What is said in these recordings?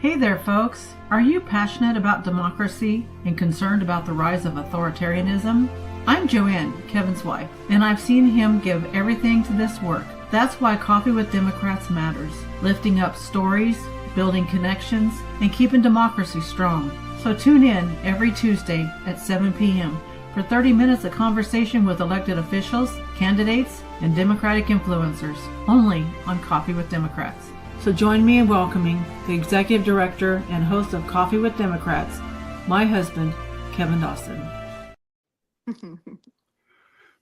Hey there, folks. Are you passionate about democracy and concerned about the rise of authoritarianism? I'm Joanne, Kevin's wife, and I've seen him give everything to this work. That's why Coffee with Democrats matters, lifting up stories, building connections, and keeping democracy strong. So tune in every Tuesday at 7 p.m. for 30 minutes of conversation with elected officials, candidates, and Democratic influencers, only on Coffee with Democrats. So join me in welcoming the Executive Director and host of Coffee with Democrats, my husband, Kevin Dawson.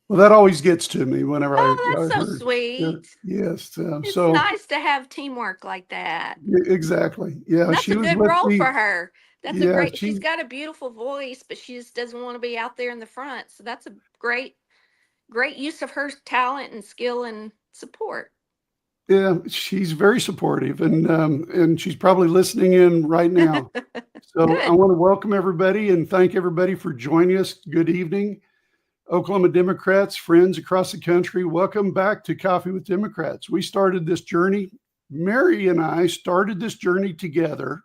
Well, that always gets to me whenever that's so sweet. Yes. It's nice to have teamwork like that. Exactly. Yeah. That's a good role for her. That's a great, she's got a beautiful voice, but she just doesn't want to be out there in the front. So that's a great use of her talent and skill and support. Yeah, she's very supportive, and she's probably listening in right now. So I want to welcome everybody and thank everybody for joining us. Good evening, Oklahoma Democrats, friends across the country. Welcome back to Coffee with Democrats. We started this journey. Mary and I started this journey together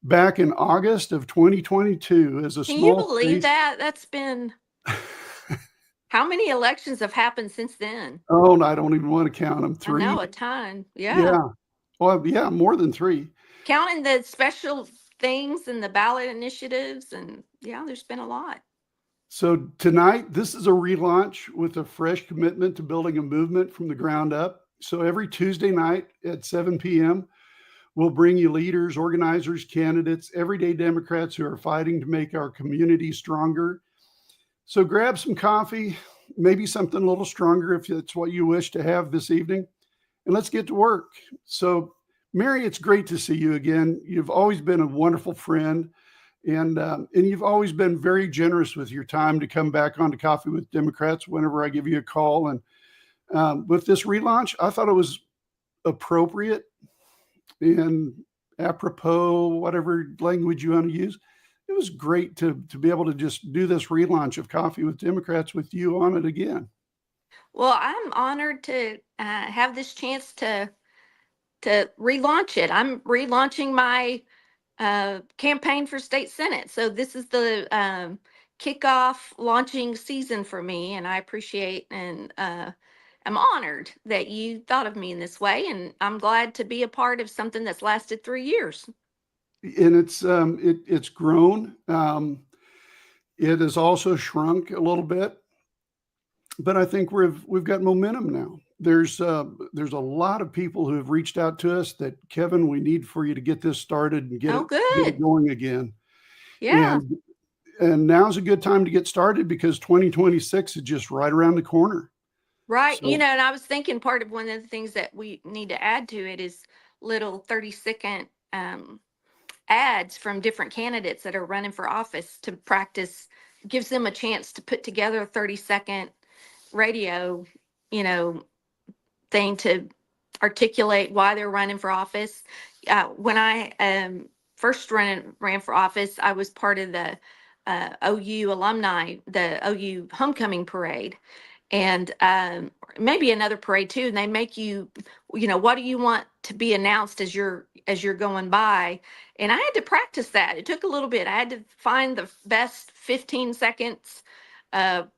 back in August of 2022 as a Can you believe that? That's been... How many elections have happened since then? Oh, I don't even want to count them. 3. I know, a ton. Yeah. Yeah. Well, yeah, more than 3. Counting the special things and the ballot initiatives, and yeah, there's been a lot. So tonight, this is a relaunch with a fresh commitment to building a movement from the ground up. So every Tuesday night at 7 p.m., we'll bring you leaders, organizers, candidates, everyday Democrats who are fighting to make our community stronger. So grab some coffee, maybe something a little stronger if that's what you wish to have this evening, and let's get to work. So Mary, it's great to see you again. You've always been a wonderful friend, and you've always been very generous with your time to come back on to Coffee with Democrats whenever I give you a call. And with this relaunch, I thought it was appropriate and apropos, whatever language you want to use. It was great to be able to just do this relaunch of Coffee with Democrats with you on it again. Well, I'm honored to have this chance to relaunch it. I'm relaunching my campaign for state senate. So this is the kickoff launching season for me, and I appreciate and I'm honored that you thought of me in this way, and I'm glad to be a part of something that's lasted 3 years. And it's grown. It has also shrunk a little bit, but I think we've got momentum now. There's a lot of people who have reached out to us that, Kevin, we need for you to get this started and get it going again. Yeah. And now's a good time to get started because 2026 is just right around the corner. Right. So, and I was thinking part of one of the things that we need to add to it is little 30-second ads from different candidates that are running for office to practice, gives them a chance to put together a 30-second radio, thing to articulate why they're running for office. When I first ran for office, I was part of the OU alumni, the OU homecoming parade, and maybe another parade too. And they make you, what do you want to be announced as you're going by? And I had to practice that. It took a little bit. I had to find the best 15 seconds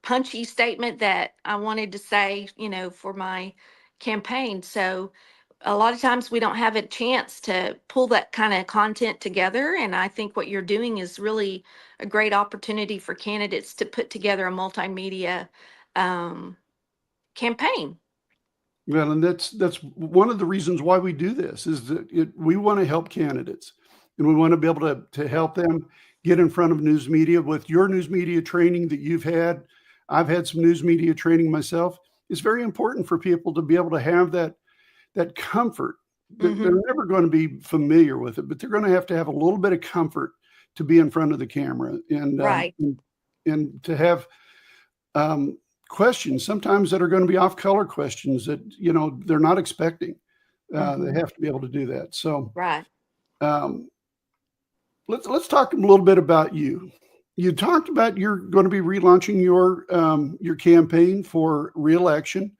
punchy statement that I wanted to say, for my campaign. So a lot of times we don't have a chance to pull that kind of content together. And I think what you're doing is really a great opportunity for candidates to put together a multimedia campaign. Well, and that's one of the reasons why we do this is that we want to help candidates, and we want to be able to help them get in front of news media. With your news media training that you've had, I've had some news media training myself. It's very important for people to be able to have that comfort. Mm-hmm. They're never going to be familiar with it, but they're going to have a little bit of comfort to be in front of the camera and right. And to have questions sometimes that are going to be off-color questions that they're not expecting. Mm-hmm. They have to be able to do that. So right. Let's talk a little bit about you. You talked about you're going to be relaunching your campaign for re-election,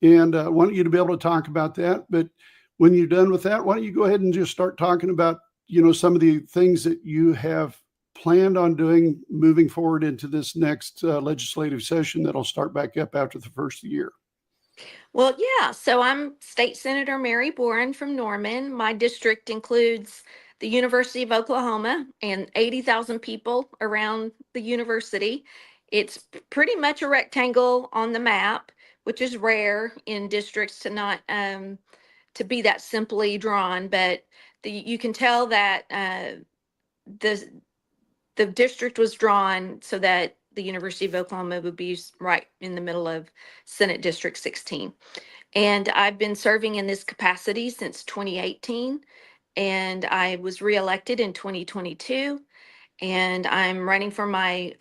and I want you to be able to talk about that. But when you're done with that, why don't you go ahead and just start talking about some of the things that you have planned on doing moving forward into this next legislative session that'll start back up after the first of the year? Well, yeah. So I'm State Senator Mary Boren from Norman. My district includes the University of Oklahoma and 80,000 people around the university. It's pretty much a rectangle on the map, which is rare in districts to not to be that simply drawn. But you can tell that the the district was drawn so that the University of Oklahoma would be right in the middle of Senate District 16. And I've been serving in this capacity since 2018, and I was reelected in 2022. And I'm running for my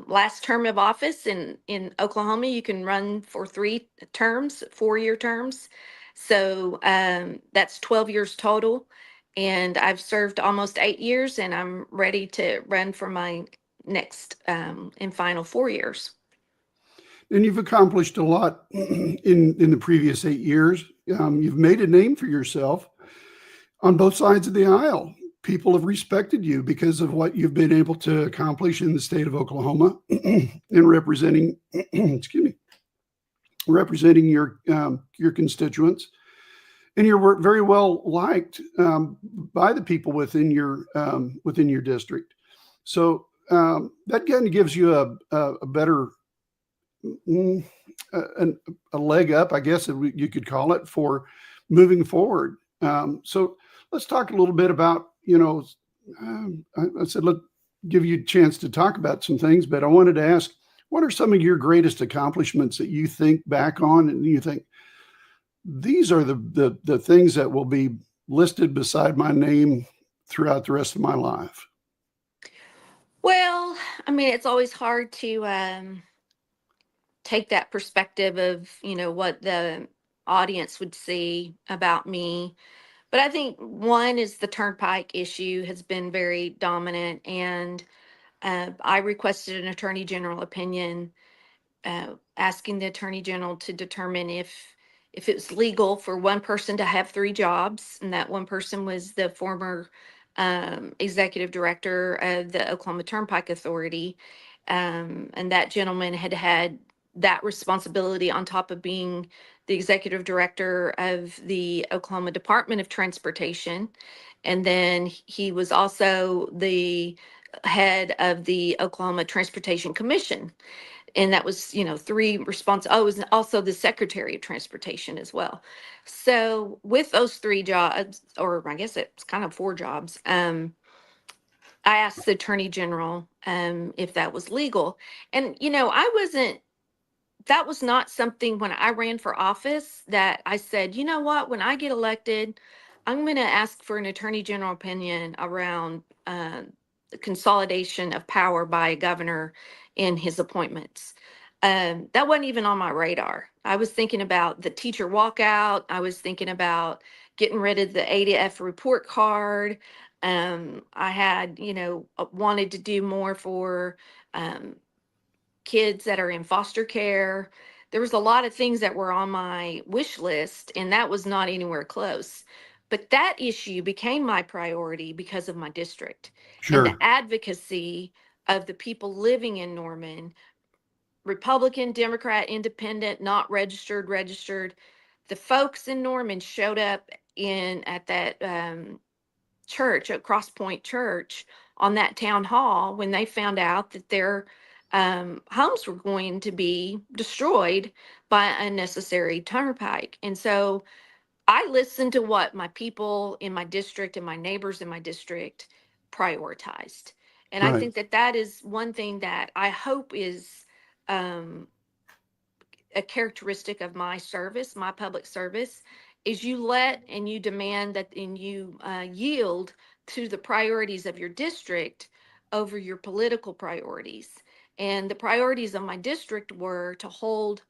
last term of office in Oklahoma. You can run for 3 terms, 4-year terms. So that's 12 years total. And I've served almost 8 years, and I'm ready to run for my next and final 4 years. And you've accomplished a lot in the previous 8 years. You've made a name for yourself on both sides of the aisle. People have respected you because of what you've been able to accomplish in the state of Oklahoma in representing, excuse me, representing your constituents. And you're very well liked by the people within your district. So that kind of gives you a better a leg up, I guess you could call it, for moving forward. So let's talk a little bit about, I said, let's give you a chance to talk about some things, but I wanted to ask, what are some of your greatest accomplishments that you think back on and you think, these are the things that will be listed beside my name throughout the rest of my life? Well, I mean, it's always hard to take that perspective of, what the audience would see about me. But I think one is the turnpike issue has been very dominant, and I requested an attorney general opinion, asking the attorney general to determine if it was legal for one person to have 3 jobs, and that one person was the former executive director of the Oklahoma Turnpike Authority, and that gentleman had had that responsibility on top of being the executive director of the Oklahoma Department of Transportation. And then he was also the head of the Oklahoma Transportation Commission. And that was, 3 it was also the Secretary of Transportation as well. So with those 3 jobs, or I guess it's kind of 4 jobs, I asked the Attorney General if that was legal. And, that was not something when I ran for office that I said, you know what, when I get elected, I'm going to ask for an attorney general opinion around the consolidation of power by a governor in his appointments. That wasn't even on my radar. I was thinking about the teacher walkout. I was thinking about getting rid of the ADF report card. I had, wanted to do more for kids that are in foster care. There was a lot of things that were on my wish list, and that was not anywhere close. But that issue became my priority because of my district and the Sure. advocacy of the people living in Norman, Republican, Democrat, Independent, not registered, registered. The folks in Norman showed up in at that church at Cross Point Church on that town hall when they found out that their homes were going to be destroyed by unnecessary turnpike. And so I listened to what my people in my district and my neighbors in my district prioritized. And I Right. think that that is one thing that I hope is um, a characteristic of my service, my public service, is you let and you demand that and you yield to the priorities of your district over your political priorities. And the priorities of my district were to hold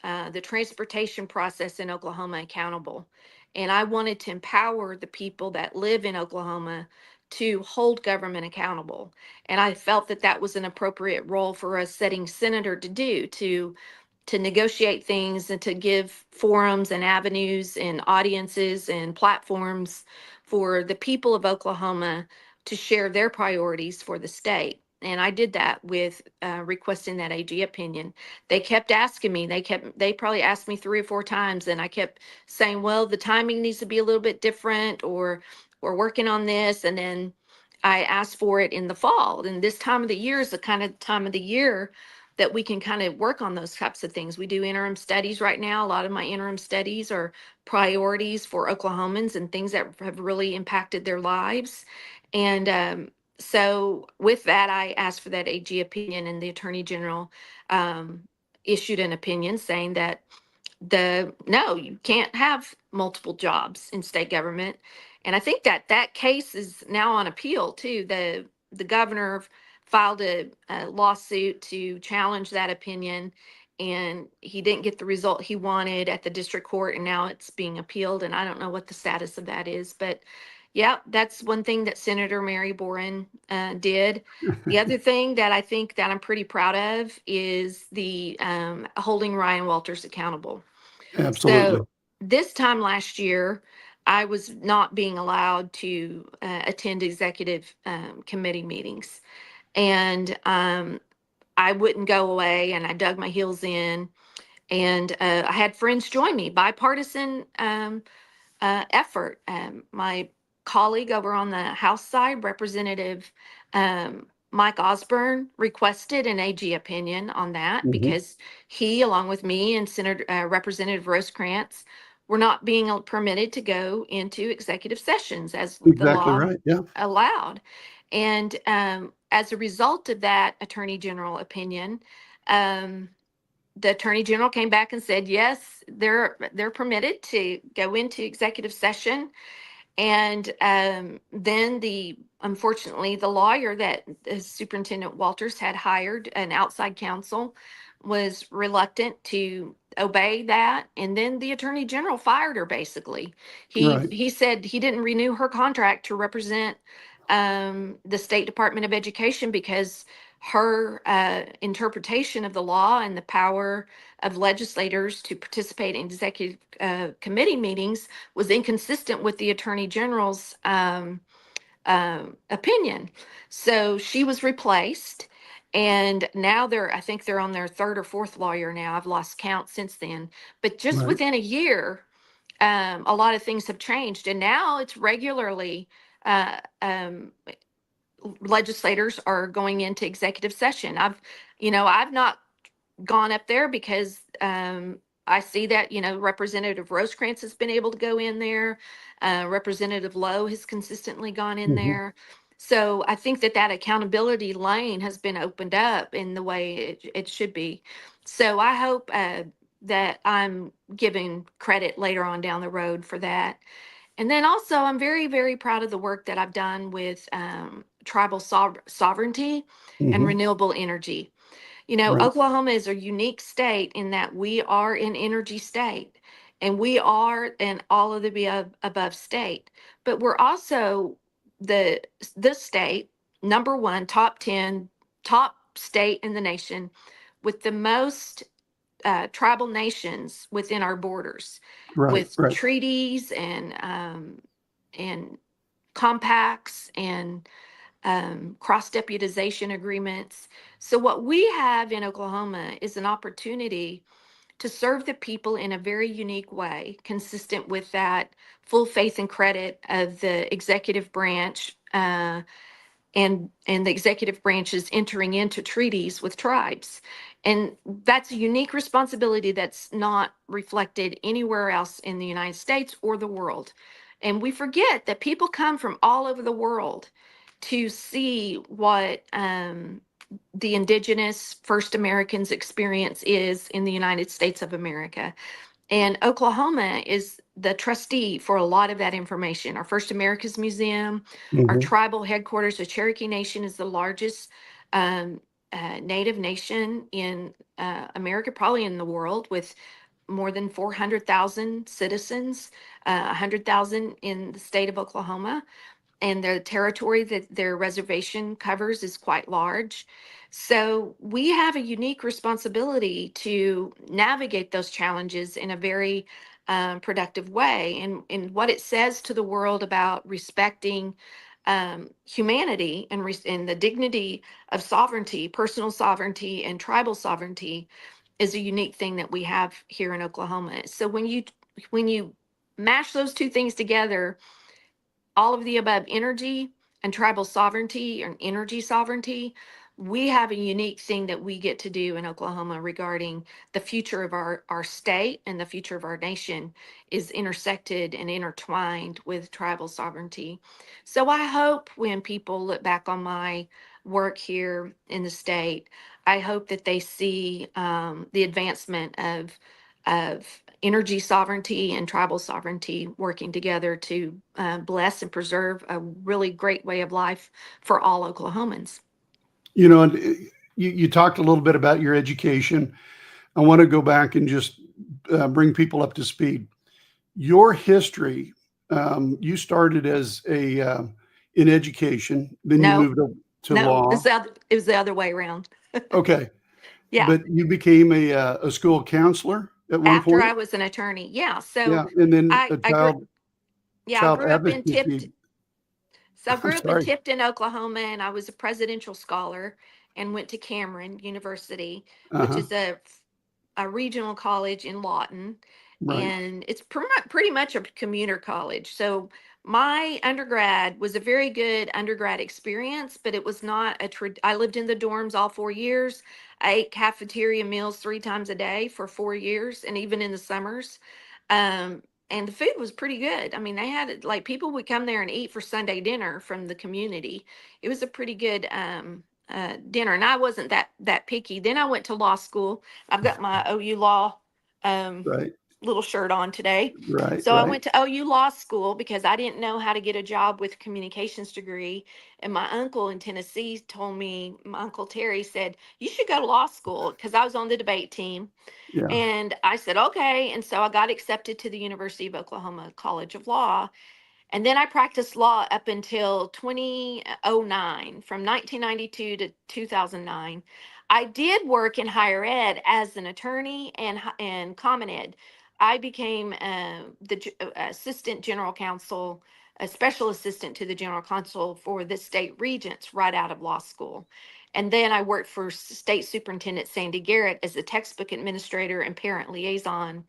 the transportation process in Oklahoma accountable. And I wanted to empower the people that live in Oklahoma to hold government accountable. And I felt that that was an appropriate role for a sitting senator to do, to negotiate things and to give forums and avenues and audiences and platforms for the people of Oklahoma to share their priorities for the state. And I did that with requesting that AG opinion. They kept asking me, they probably asked me 3 or 4 times, and I kept saying, well, the timing needs to be a little bit different, or we're working on this. And then I asked for it in the fall. And this time of the year is the kind of time of the year that we can kind of work on those types of things. We do interim studies right now. A lot of my interim studies are priorities for Oklahomans and things that have really impacted their lives. And so with that, I asked for that AG opinion, and the Attorney General um, issued an opinion saying that no, you can't have multiple jobs in state government. And I think that that case is now on appeal too. The governor filed a lawsuit to challenge that opinion, and he didn't get the result he wanted at the district court, and now it's being appealed. And I don't know what the status of that is, but yeah, that's one thing that Senator Mary Boren did. The other thing that I think that I'm pretty proud of is the holding Ryan Walters accountable. Absolutely. So this time last year, I was not being allowed to attend executive committee meetings, and I wouldn't go away, and I dug my heels in, and I had friends join me, bipartisan effort. My colleague over on the House side, Representative Mike Osborne, requested an AG opinion on that Mhm. because he, along with me and Senator Representative Rosecrans, were not being permitted to go into executive sessions as the Exactly law right. Yeah. allowed. And as a result of that Attorney General opinion, the Attorney General came back and said, yes, they're permitted to go into executive session. And then unfortunately, the lawyer that Superintendent Walters had hired, an outside counsel, was reluctant to obey that. And then the Attorney General fired her. Basically, Right. he said he didn't renew her contract to represent the State Department of Education because her interpretation of the law and the power of legislators to participate in executive committee meetings was inconsistent with the Attorney General's opinion. So she was replaced. And now I think they're on their third or fourth lawyer now. I've lost count since then. But just Right. within a year, a lot of things have changed. And now it's regularly uh, um, legislators are going into executive session. I've not gone up there because I see that, Representative Rosecrans has been able to go in there. Representative Lowe has consistently gone in Mhm. there. So I think that accountability lane has been opened up in the way it should be. So I hope that I'm giving credit later on down the road for that. And then also, I'm very, very proud of the work that I've done with tribal sovereignty and Mhm. renewable energy. Right. Oklahoma is a unique state in that we are an energy state, and we are an all of the above state. But we're also the state number one, top 10, top state in the nation with the most tribal nations within our borders, Right. with Right. treaties and compacts and cross deputization agreements. So, what we have in Oklahoma is an opportunity to serve the people in a very unique way, consistent with that full faith and credit of the executive branch. And the executive branch is entering into treaties with tribes, and that's a unique responsibility that's not reflected anywhere else in the United States or the world. And we forget that people come from all over the world to see what the indigenous First Americans experience is in the United States of America. And Oklahoma is the trustee for a lot of that information. Our First Americas Museum, our Mhm. tribal headquarters, the Cherokee Nation is the largest Native nation in America, probably in the world, with more than 400,000 citizens, 100,000 in the state of Oklahoma, and the territory that their reservation covers is quite large. So we have a unique responsibility to navigate those challenges in a very productive way. And what it says to the world about respecting humanity and the dignity of sovereignty, personal sovereignty, and tribal sovereignty is a unique thing that we have here in Oklahoma. So when you mash those two things together, all of the above, energy and tribal sovereignty and energy sovereignty, we have a unique thing that we get to do in Oklahoma regarding the future of our state, and the future of our nation is intersected and intertwined with tribal sovereignty. So I hope when people look back on my work here in the state, I hope that they see the advancement of energy sovereignty and tribal sovereignty working together to bless and preserve a really great way of life for all Oklahomans. You know, and you talked a little bit about your education. I want to go back and just bring people up to speed. Your history, you started as in education, then you No, moved up to no, law. it was the other way around. Okay. Yeah. But you became a school counselor at one After point? I was an attorney. Yeah. So Yeah. And then I, a I grew, yeah, I child grew up in Tipton. advocacy. So I I'm grew up in sorry. Tipton, Oklahoma, and I was a presidential scholar and went to Cameron University, which Uh-huh. is a regional college in Lawton, Right. and it's pretty much a commuter college. So my undergrad was a very good undergrad experience, but it was not I lived in the dorms all 4 years. I ate cafeteria meals 3 times a day for 4 years, and even in the summers. Um, and the food was pretty good. I mean, they had like people would come there and eat for Sunday dinner from the community. It was a pretty good dinner, and I wasn't that picky. Then I went to law school. I've got my OU Law um, Right. little shirt on today. Right. So I Right. went to OU Law School because I didn't know how to get a job with a communications degree. And my uncle in Tennessee told me, my Uncle Terry said, you should go to law school, because I was on the debate team. Yeah. And I said, okay. And so I got accepted to the University of Oklahoma College of Law. And then I practiced law up until 2009, from 1992 to 2009. I did work in higher ed as an attorney and common ed. I became assistant general counsel, a special assistant to the general counsel for the state regents right out of law school. And then I worked for State Superintendent Sandy Garrett as a textbook administrator and parent liaison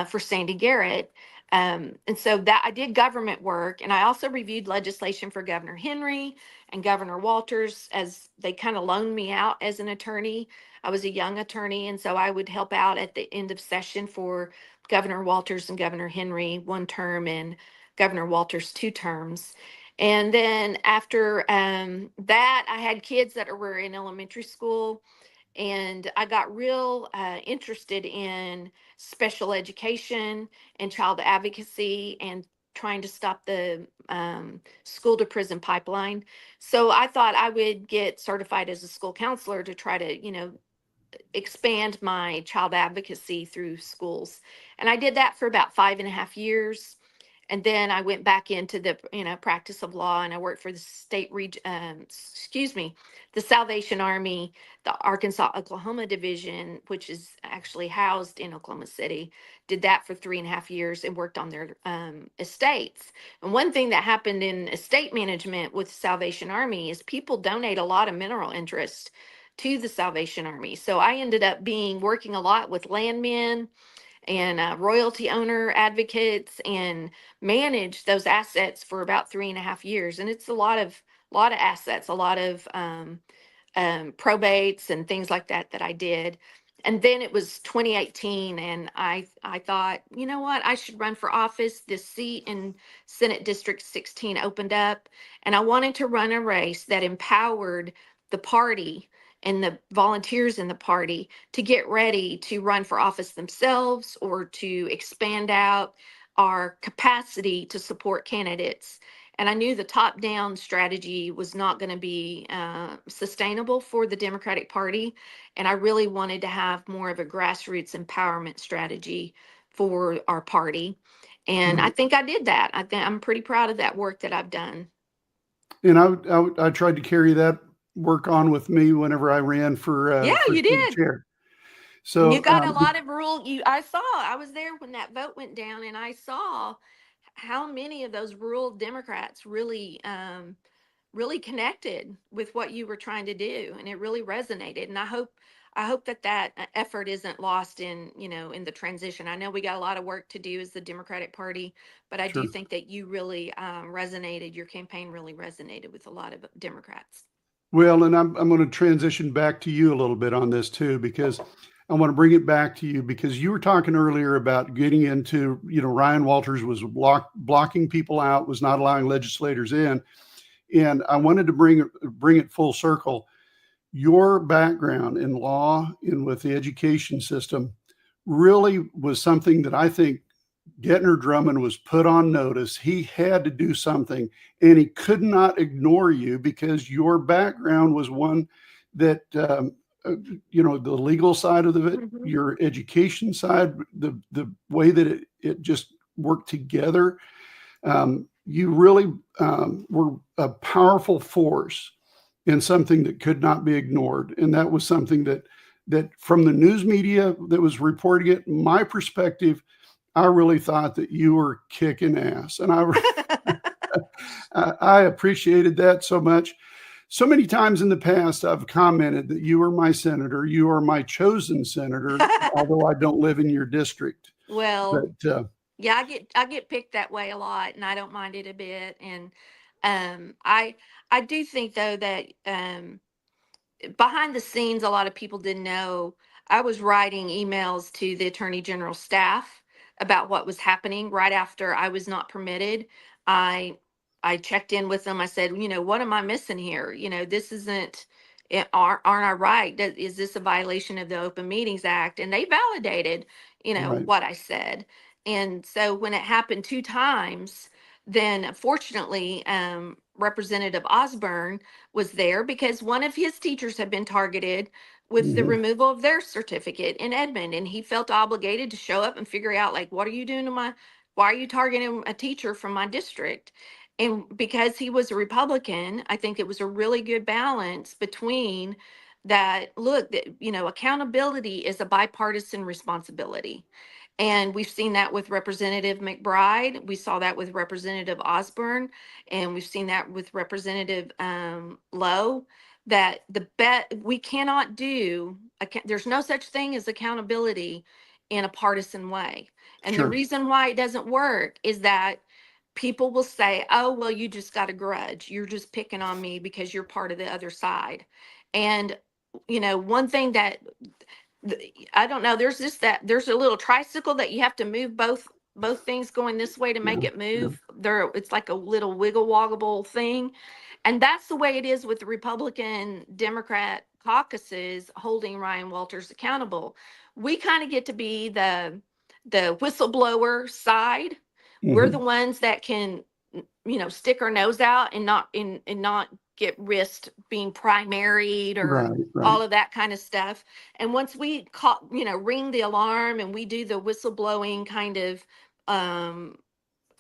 for Sandy Garrett. And so that I did government work, and I also reviewed legislation for Governor Henry and Governor Walters, as they kind of loaned me out as an attorney. I was a young attorney, and so I would help out at the end of session for Governor Walters and Governor Henry 1 term, and Governor Walters 2 terms. And then after that, I had kids that were in elementary school, and I got real interested in special education and child advocacy and trying to stop the school to prison pipeline. So I thought I would get certified as a school counselor to try to, expand my child advocacy through schools. And I did that for about 5.5 years. And then I went back into the practice of law, and I worked for the the Salvation Army, the Arkansas Oklahoma division, which is actually housed in Oklahoma City. Did that for 3.5 years and worked on their estates. And one thing that happened in estate management with Salvation Army is people donate a lot of mineral interest to the Salvation Army. So I ended up working a lot with landmen and royalty owner advocates, and manage those assets for about 3.5 years. And it's a lot of assets, a lot of probates and things like that I did. And then it was 2018, and I thought, you know what, I should run for office. This seat in Senate District 16 opened up, and I wanted to run a race that empowered the party and the volunteers in the party to get ready to run for office themselves, or to expand out our capacity to support candidates. And I knew the top down strategy was not going to be sustainable for the Democratic Party. And I really wanted to have more of a grassroots empowerment strategy for our party. And I Right. think I did that. I'm pretty proud of that work that I've done. And I tried to carry that work on with me whenever I ran Yeah, for you Senate did. chair. You So got a lot of I was there when that vote went down, and I saw how many of those rural Democrats really connected with what you were trying to do, and it really resonated. And I hope that effort isn't lost in, in the transition. I know we got a lot of work to do as the Democratic Party, but I do sure. think that you really resonated. Your campaign really resonated with a lot of Democrats. Well, and I'm going to transition back to you a little bit on this too, because I want to bring it back to you because you were talking earlier about getting into, Ryan Walters was blocking people out, was not allowing legislators in. And I wanted to bring it full circle. Your background in law and with the education system really was something that I think Gettner Drummond was put on notice. He had to do something, and he could not ignore you because your background was one that, the legal side of it, Hmm. your education side, the way that it just worked together. You really were a powerful force in something that could not be ignored. And that was something that from the news media that was reporting it, my perspective, I really thought that you were kicking ass. And I appreciated that so much. So many times in the past, I've commented that you are my senator. You are my chosen senator, although I don't live in your district. Well, But yeah, I get picked that way a lot, and I don't mind it a bit. And I do think though that behind the scenes, a lot of people didn't know I was writing emails to the attorney general staff about what was happening right after I was not permitted. I checked in with them. I said, what am I missing here? This isn't. Aren't I right? Is this a violation of the Open Meetings Act? And they validated, right. what I said. And so when it happened two times, then fortunately, Representative Osborne was there because one of his teachers had been targeted with the Mhm. removal of their certificate in Edmond, and he felt obligated to show up and figure out, like, what are you doing to why are you targeting a teacher from my district? And because he was a Republican, I think it was a really good balance between that. Look, that accountability is a bipartisan responsibility, and we've seen that with Representative McBride. We saw that with Representative Osborne, and we've seen that with Representative Lowe. That the bet we cannot do. There's no such thing as accountability in a partisan way. And the Sure. reason why it doesn't work is that people will say, "Oh, well, you just got a grudge. You're just picking on me because you're part of the other side." And one thing that I don't know. There's a little tricycle that you have to move both things going this way to Yeah. make it Yeah. move. It's like a little wiggle woggable thing, and that's the way it is with the Republican Democrat caucuses holding Ryan Walters accountable. We kind of get to be the whistleblower side. We're the Mhm. ones that can stick our nose out and not get risked being primaried or Right. Right. all of that kind of stuff. And once we call, ring the alarm and we do the whistleblowing kind of um,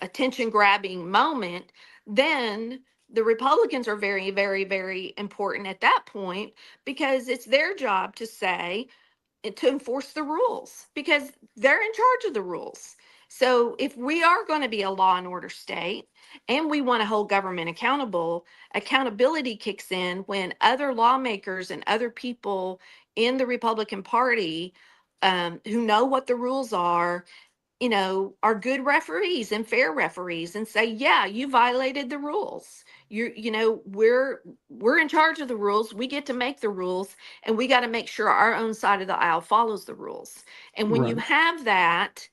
attention grabbing moment, then the Republicans are very, very, very important at that point because it's their job to say, to enforce the rules because they're in charge of the rules. So if we are going to be a law and order state and we want to hold government accountable, accountability kicks in when other lawmakers and other people in the Republican Party who know what the rules are good referees and fair referees and say, yeah, you violated the rules. We're in charge of the rules. We get to make the rules, and we got to make sure our own side of the aisle follows the rules. And when you Right. have that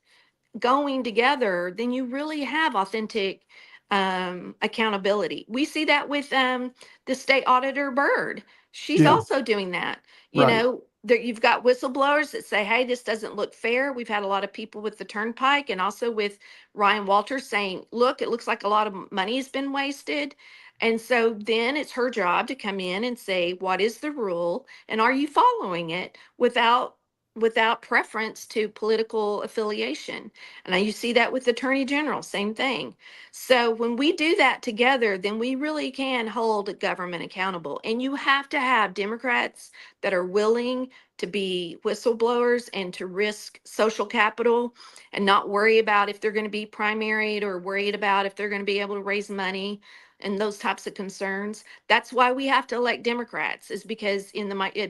going together, then you really have authentic accountability. We see that with the state auditor Bird. She's Yeah. also doing that. Right. That you've got whistleblowers that say, "Hey, this doesn't look fair." We've had a lot of people with the Turnpike and also with Ryan Walters saying, "Look, it looks like a lot of money has been wasted." And so then it's her job to come in and say, "What is the rule, and are you following it?" Without without preference to political affiliation. And you see that with Attorney General, same thing. So when we do that together, then we really can hold government accountable. And you have to have Democrats that are willing to be whistleblowers and to risk social capital and not worry about if they're going to be primaried or worried about if they're going to be able to raise money and those types of concerns. That's why we have to elect Democrats, is because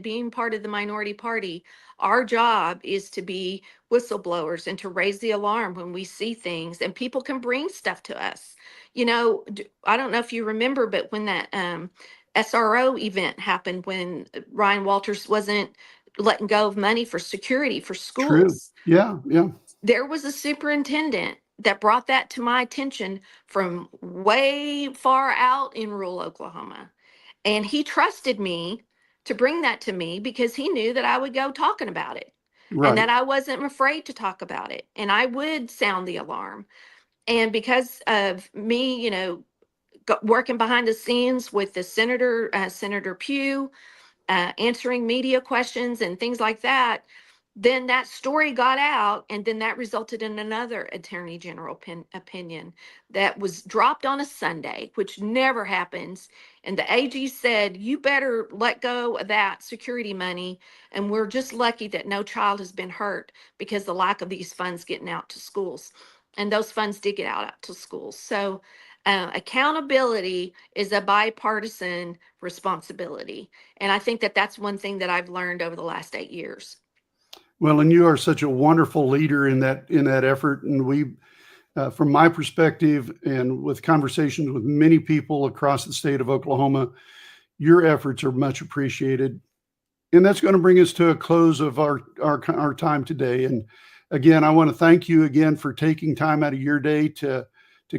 being part of the minority party, our job is to be whistleblowers and to raise the alarm when we see things, and people can bring stuff to us. I don't know if you remember, but when that SRO event happened, when Ryan Walters wasn't letting go of money for security for True. schools. Yeah. Yeah. There was a superintendent that brought that to my attention from way far out in rural Oklahoma. And he trusted me to bring that to me because he knew that I would go talking about it and Right. that I wasn't afraid to talk about it. And I would sound the alarm. And because of me, working behind the scenes with the Senator Pugh, answering media questions and things like that, then that story got out, and then that resulted in another attorney general opinion that was dropped on a Sunday, which never happens. And the AG said, you better let go of that security money. And we're just lucky that no child has been hurt because the lack of these funds getting out to schools. And those funds did get out to schools. So accountability is a bipartisan responsibility. And I think that that's one thing that I've learned over the last 8 years. Well, and you are such a wonderful leader in that effort. And we, from my perspective, and with conversations with many people across the state of Oklahoma, your efforts are much appreciated. And that's going to bring us to a close of our time today. And again, I want to thank you again for taking time out of your day to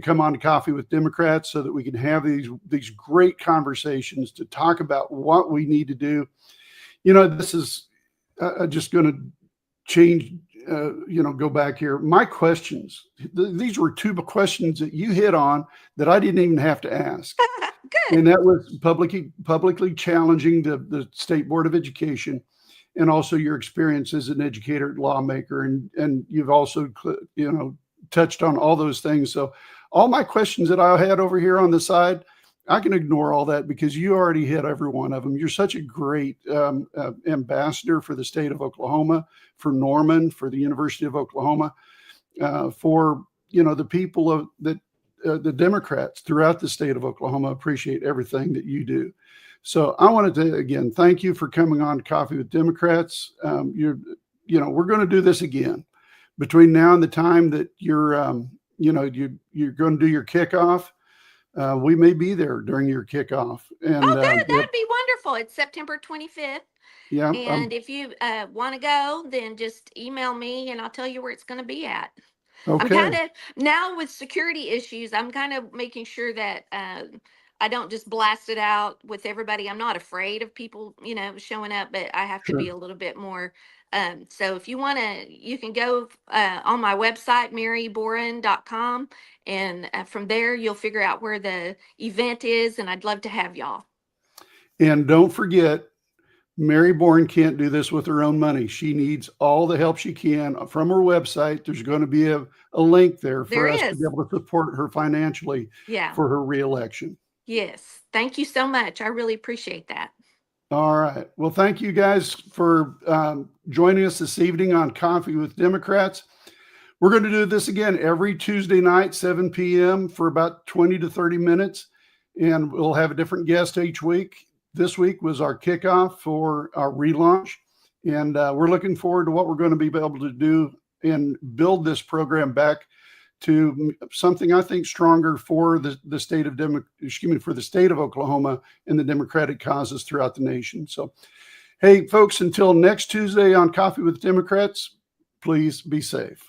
come on to Coffee with Democrats so that we can have these great conversations to talk about what we need to do. This is just going to change, go back here. My questions, these were two questions that you hit on that I didn't even have to ask. Good. And that was publicly challenging the State Board of Education, and also your experience as an educator, lawmaker, and you've also, touched on all those things. So all my questions that I had over here on the side, I can ignore all that because you already hit every one of them. You're such a great ambassador for the state of Oklahoma, for Norman, for the University of Oklahoma, for the people the Democrats throughout the state of Oklahoma appreciate everything that you do. So I wanted to again thank you for coming on Coffee with Democrats. We're going to do this again between now and the time that you're going to do your kickoff. We may be there during your kickoff. And good. That'd be wonderful. It's September 25th. Yeah. And if you want to go, then just email me and I'll tell you where it's going to be at. Okay. I'm kind of now with security issues, I'm kind of making sure that I don't just blast it out with everybody. I'm not afraid of people, showing up, but I have to be a little bit more. So if you want to, you can go on my website, maryboren.com. And from there, you'll figure out where the event is. And I'd love to have y'all. And don't forget, Mary Boren can't do this with her own money. She needs all the help she can from her website. There's going to be a link there for us to be able to support her financially for her reelection. Yes. Thank you so much. I really appreciate that. All right. Well, thank you guys for joining us this evening on Coffee with Democrats. We're going to do this again every Tuesday night, 7 p.m. for about 20 to 30 minutes. And we'll have a different guest each week. This week was our kickoff for our relaunch. And we're looking forward to what we're going to be able to do and build this program back to something I think stronger for the state of for the state of Oklahoma and the Democratic causes throughout the nation. So, hey, folks, until next Tuesday on Coffee with Democrats, please be safe.